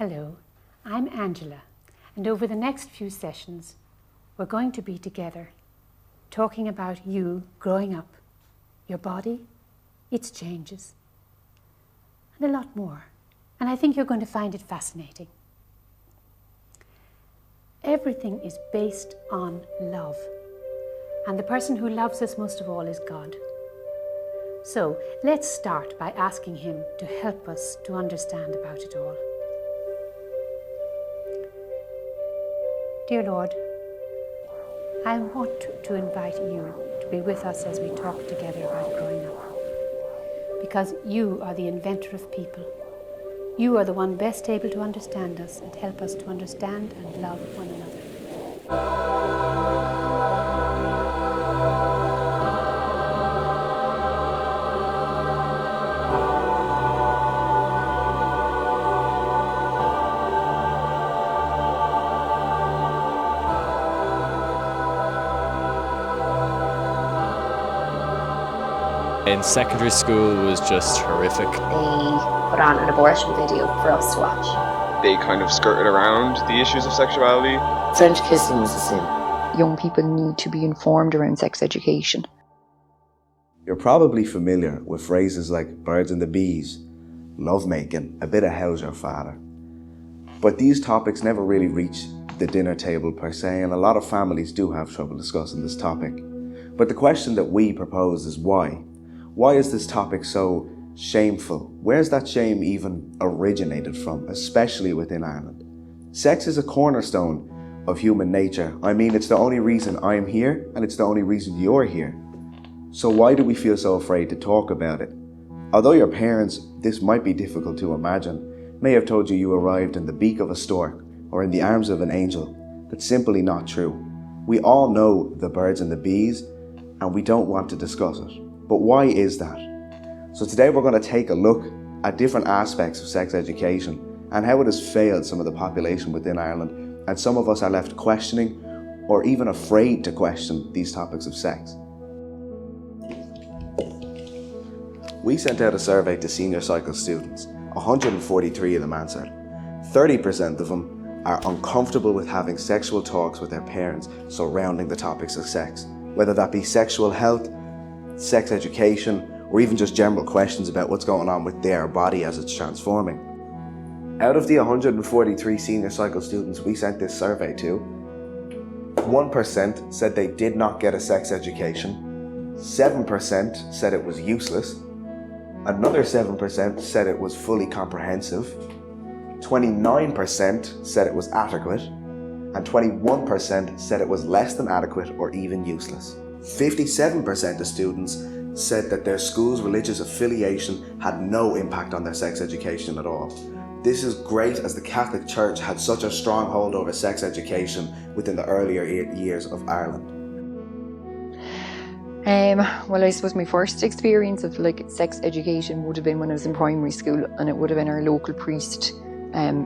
Hello, I'm Angela, and over the next few sessions, we're going to be together talking about you growing up, your body, its changes, and a lot more. And I think you're going to find it fascinating. Everything is based on love, and the person who loves us most of all is God. So let's start by asking Him to help us to understand about it all. Dear Lord, I want to invite you to be with us as we talk together about growing up. Because you are the inventor of people. You are the one best able to understand us and help us to understand and love one another. In secondary school was just horrific. They put on an abortion video for us to watch. They kind of skirted around the issues of sexuality. French kissing was a sin. Young people need to be informed around sex education. You're probably familiar with phrases like birds and the bees, lovemaking, a bit of how's your father. But these topics never really reach the dinner table per se, and a lot of families do have trouble discussing this topic. But the question that we propose is why? Why is this topic so shameful? Where's that shame even originated from, especially within Ireland? Sex is a cornerstone of human nature. I mean, it's the only reason I'm here, and it's the only reason you're here. So why do we feel so afraid to talk about it? Although your parents, this might be difficult to imagine, may have told you you arrived in the beak of a stork or in the arms of an angel, that's simply not true. We all know the birds and the bees, and we don't want to discuss it. But why is that? So today we're going to take a look at different aspects of sex education and how it has failed some of the population within Ireland, and some of us are left questioning or even afraid to question these topics of sex. We sent out a survey to senior cycle students. 143 of them answered. 30% of them are uncomfortable with having sexual talks with their parents surrounding the topics of sex, whether that be sexual health, sex education, or even just general questions about what's going on with their body as it's transforming. Out of the 143 senior cycle students we sent this survey to, 1% said they did not get a sex education, 7% said it was useless, another 7% said it was fully comprehensive, 29% said it was adequate, and 21% said it was less than adequate or even useless. 57% of students said that their school's religious affiliation had no impact on their sex education at all. This is great, as the Catholic Church had such a strong hold over sex education within the earlier years of Ireland. Well, I suppose my first experience of sex education would have been when I was in primary school, and it would have been our local priest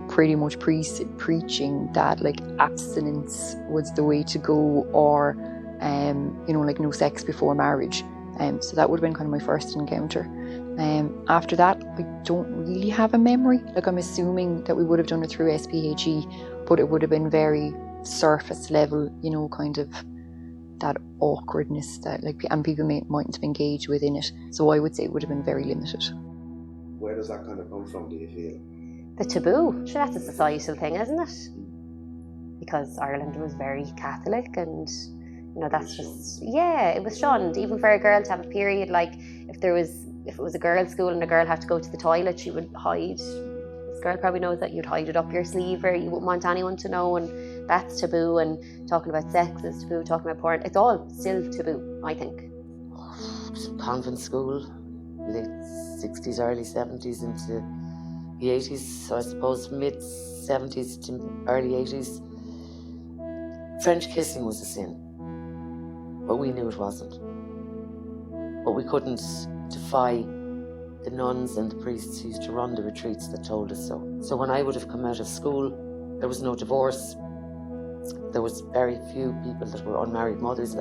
pretty much preaching that abstinence was the way to go, or no sex before marriage. So that would have been kind of my first encounter. After that, I don't really have a memory. I'm assuming that we would have done it through SPHE, but it would have been very surface level, kind of that awkwardness that and people mightn't have engaged within it. So I would say it would have been very limited. Where does that kind of come from, do you feel? The taboo, sure, that's a societal thing, isn't it? Because Ireland was very Catholic, and that's just, it was shunned. Even for a girl to have a period, if it was a girls' school and a girl had to go to the toilet, she would hide. This girl probably knows that you'd hide it up your sleeve, or you wouldn't want anyone to know, and that's taboo. And talking about sex is taboo, talking about porn, it's all still taboo, I think. Convent school, late 60s, early 70s into the 80s, so I suppose mid 70s to early 80s. French kissing was a sin, but we knew it wasn't. But we couldn't defy the nuns and the priests who used to run the retreats that told us so. So when I would have come out of school, there was no divorce. There was very few people that were unmarried mothers,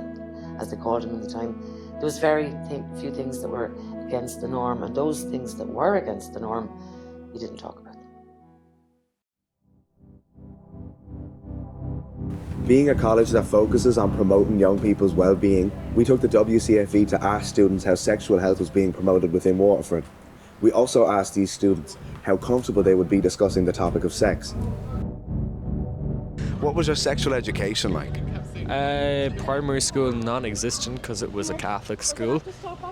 as they called them at the time. There was very few things that were against the norm, and those things that were against the norm, you didn't talk about them. Being a college that focuses on promoting young people's well-being, we took the WCFE to ask students how sexual health was being promoted within Waterford. We also asked these students how comfortable they would be discussing the topic of sex. What was your sexual education like? Primary school non-existent because it was a Catholic school,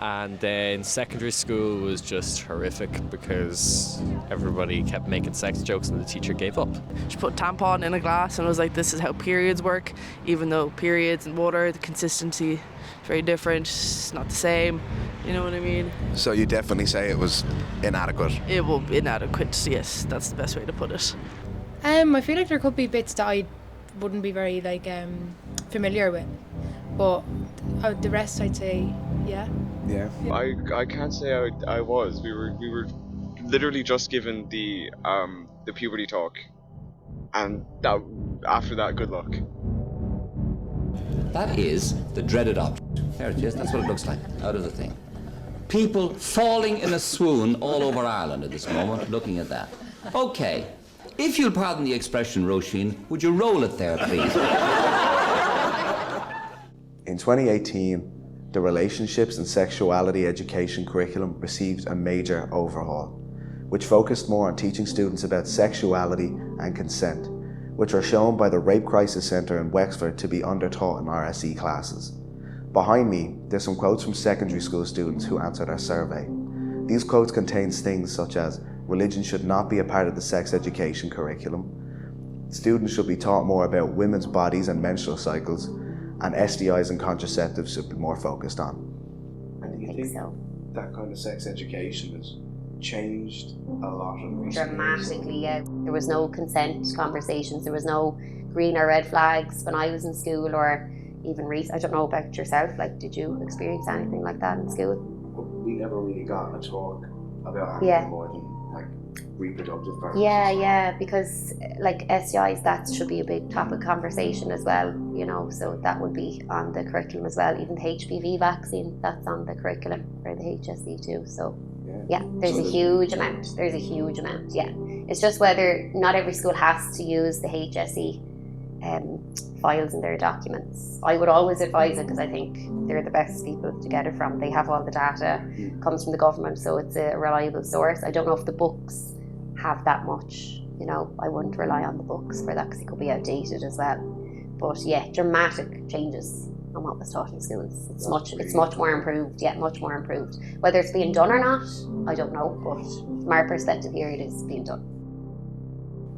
and then secondary school was just horrific because everybody kept making sex jokes and the teacher gave up. She put a tampon in a glass and was like, this is how periods work, even though periods and water, the consistency is very different, it's not the same, you know what I mean? So you definitely say it was inadequate? It will be inadequate, yes, that's the best way to put it. I feel like there could be bits that I wouldn't be very familiar with, but the rest I'd say yeah. I can't say I was. We were literally just given the puberty talk, and that after that, good luck. That is the dreaded object. There it is, that's what it looks like, out of the thing. People falling in a swoon all over Ireland at this moment, looking at that. Okay, if you'll pardon the expression, Roisin, would you roll it there, please? In 2018, the Relationships and Sexuality Education curriculum received a major overhaul, which focused more on teaching students about sexuality and consent, which are shown by the Rape Crisis Centre in Wexford to be undertaught in RSE classes. Behind me, there's some quotes from secondary school students who answered our survey. These quotes contain things such as, religion should not be a part of the sex education curriculum, students should be taught more about women's bodies and menstrual cycles, and STIs and contraceptives should be more focused on. And do you think so. That kind of sex education has changed a lot in recent years? Dramatically, yeah. There was no consent conversations, there was no green or red flags when I was in school, or even I don't know about yourself, did you experience anything like that in school? We never really got a talk about anything more than reproductive violence. Yeah, because STIs, that should be a big topic of conversation as well, so that would be on the curriculum as well. Even the HPV vaccine, that's on the curriculum for the HSE too, so yeah, there's a huge amount, yeah. It's just whether not every school has to use the HSE files in their documents. I would always advise it because I think they're the best people to get it from. They have all the data, comes from the government, so it's a reliable source. I don't know if the books have that much, I wouldn't rely on the books for that because it could be outdated as well. But yeah, dramatic changes on what was taught in schools. It's much more improved, much more improved. Whether it's being done or not, I don't know, but from our perspective here, it is being done.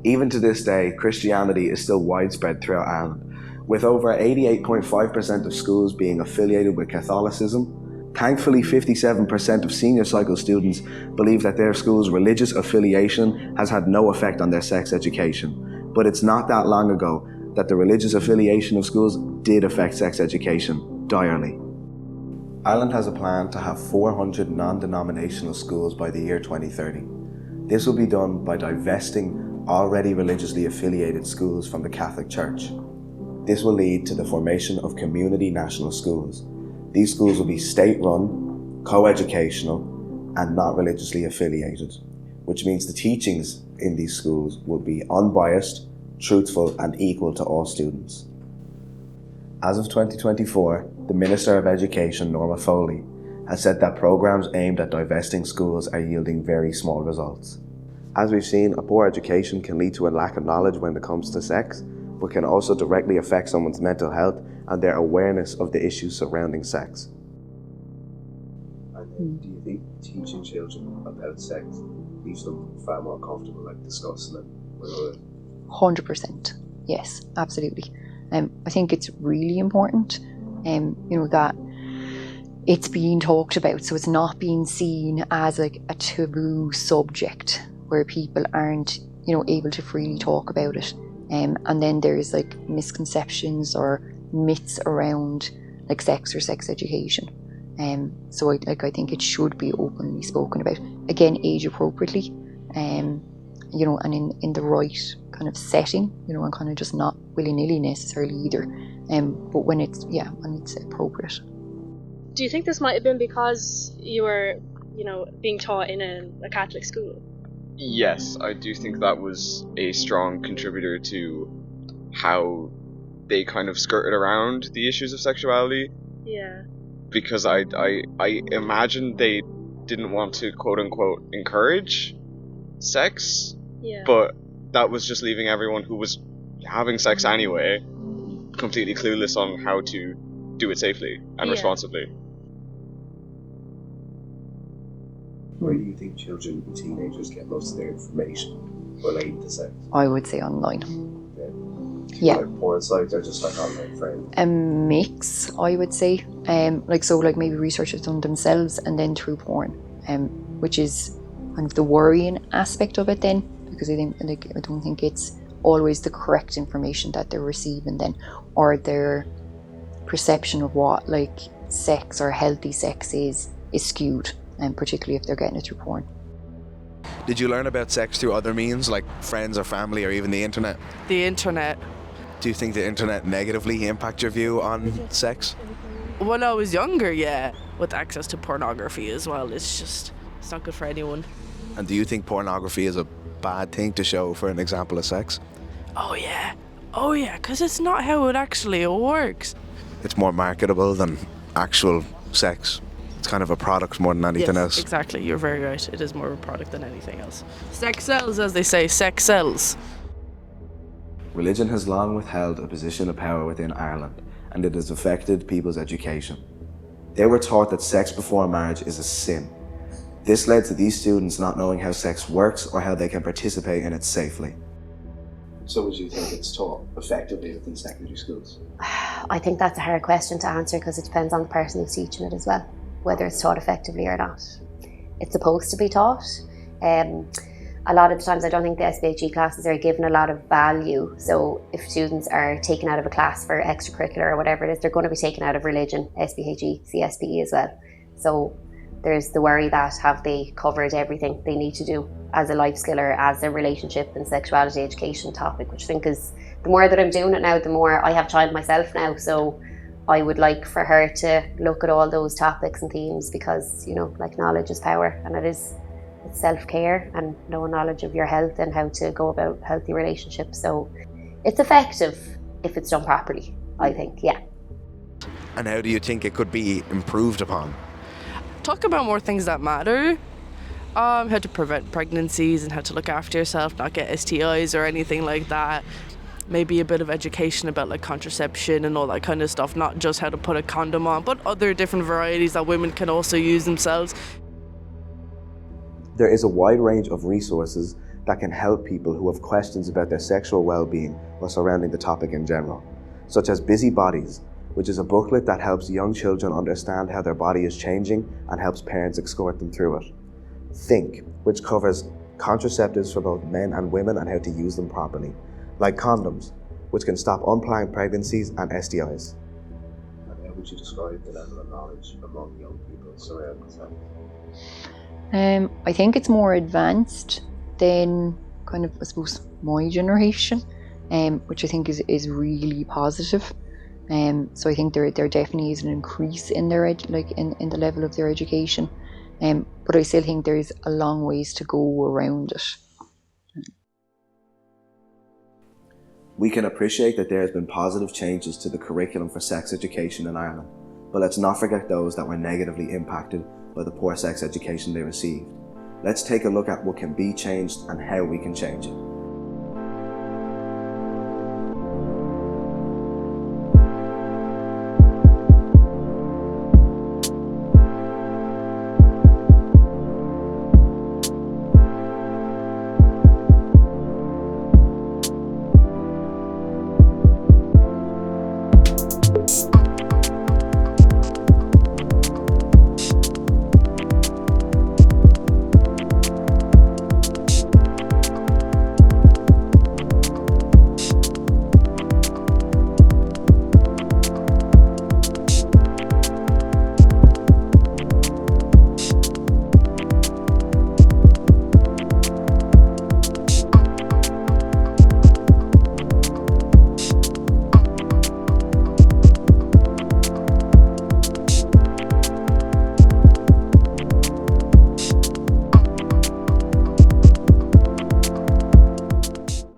Even to this day, Christianity is still widespread throughout Ireland, with over 88.5% of schools being affiliated with Catholicism. Thankfully, 57% of senior cycle students believe that their school's religious affiliation has had no effect on their sex education. But it's not that long ago that the religious affiliation of schools did affect sex education direly. Ireland has a plan to have 400 non-denominational schools by the year 2030. This will be done by divesting already religiously affiliated schools from the Catholic Church. This will lead to the formation of community national schools. These schools will be state-run, co-educational, and not religiously affiliated, which means the teachings in these schools will be unbiased, truthful, and equal to all students. As of 2024, the Minister of Education, Norma Foley, has said that programs aimed at divesting schools are yielding very small results. As we've seen, a poor education can lead to a lack of knowledge when it comes to sex, but can also directly affect someone's mental health and their awareness of the issues surrounding sex. And do you think teaching children about sex leaves them far more comfortable discussing it with others? 100%, yes, absolutely. I think it's really important, that it's being talked about, so it's not being seen as a taboo subject where people aren't, able to freely talk about it. And then there's misconceptions or myths around sex or sex education. So I think it should be openly spoken about. Again, age appropriately, and in the right kind of setting, and kind of just not willy-nilly necessarily either. But when it's appropriate. Do you think this might have been because you were, being taught in a Catholic school? Yes, I do think that was a strong contributor to how they kind of skirted around the issues of sexuality. Yeah. Because I imagine they didn't want to quote unquote encourage sex, Yeah. but that was just leaving everyone who was having sex anyway completely clueless on how to do it safely and responsibly. Where do you think children and teenagers get most of their information related to sex? I would say online. Yeah. Like porn sites or just like online friends? A mix, I would say. Like maybe researchers done themselves and then through porn, which is kind of the worrying aspect of it then, because I don't think it's always the correct information that they're receiving then, or their perception of what like sex or healthy sex is skewed, and particularly if they're getting it through porn. Did you learn about sex through other means, like friends or family or even the internet? The internet. Do you think the internet negatively impact your view on sex? When I was younger, yeah, with access to pornography as well, it's not good for anyone. And do you think pornography is a bad thing to show for an example of sex? Oh yeah, because it's not how it actually works. It's more marketable than actual sex. It's kind of a product more than anything else. Exactly, you're very right. It is more of a product than anything else. Sex sells, as they say, sex sells. Religion has long withheld a position of power within Ireland, and it has affected people's education. They were taught that sex before marriage is a sin. This led to these students not knowing how sex works or how they can participate in it safely. So would you think it's taught effectively within secondary schools? I think that's a hard question to answer because it depends on the person who's teaching it as well, whether it's taught effectively or not. It's supposed to be taught. A lot of the times I don't think the SPHE classes are given a lot of value. So if students are taken out of a class for extracurricular or whatever it is, they're going to be taken out of religion, SPHE, CSPE as well. So there's the worry that have they covered everything they need to do as a life skill or as a relationship and sexuality education topic, which I think is, the more that I'm doing it now, the more I have a child myself now. So I would like for her to look at all those topics and themes because, you know, like knowledge is power, and it's self-care and no knowledge of your health and how to go about healthy relationships. So it's effective if it's done properly, I think, yeah. And how do you think it could be improved upon? Talk about more things that matter. How to prevent pregnancies and how to look after yourself, not get STIs or anything like that. Maybe a bit of education about like contraception and all that kind of stuff, not just how to put a condom on, but other different varieties that women can also use themselves. There is a wide range of resources that can help people who have questions about their sexual well-being or surrounding the topic in general, such as Busy Bodies, which is a booklet that helps young children understand how their body is changing and helps parents escort them through it. Think, which covers contraceptives for both men and women and how to use them properly, like condoms, which can stop unplanned pregnancies and STIs. And how would you describe the level of knowledge among young people surrounding sex? I think it's more advanced than kind of, I suppose, my generation, which I think is really positive. So I think there definitely is an increase in their in the level of their education, but I still think there's a long ways to go around it. We can appreciate that there has been positive changes to the curriculum for sex education in Ireland, but let's not forget those that were negatively impacted by the poor sex education they received. Let's take a look at what can be changed and how we can change it.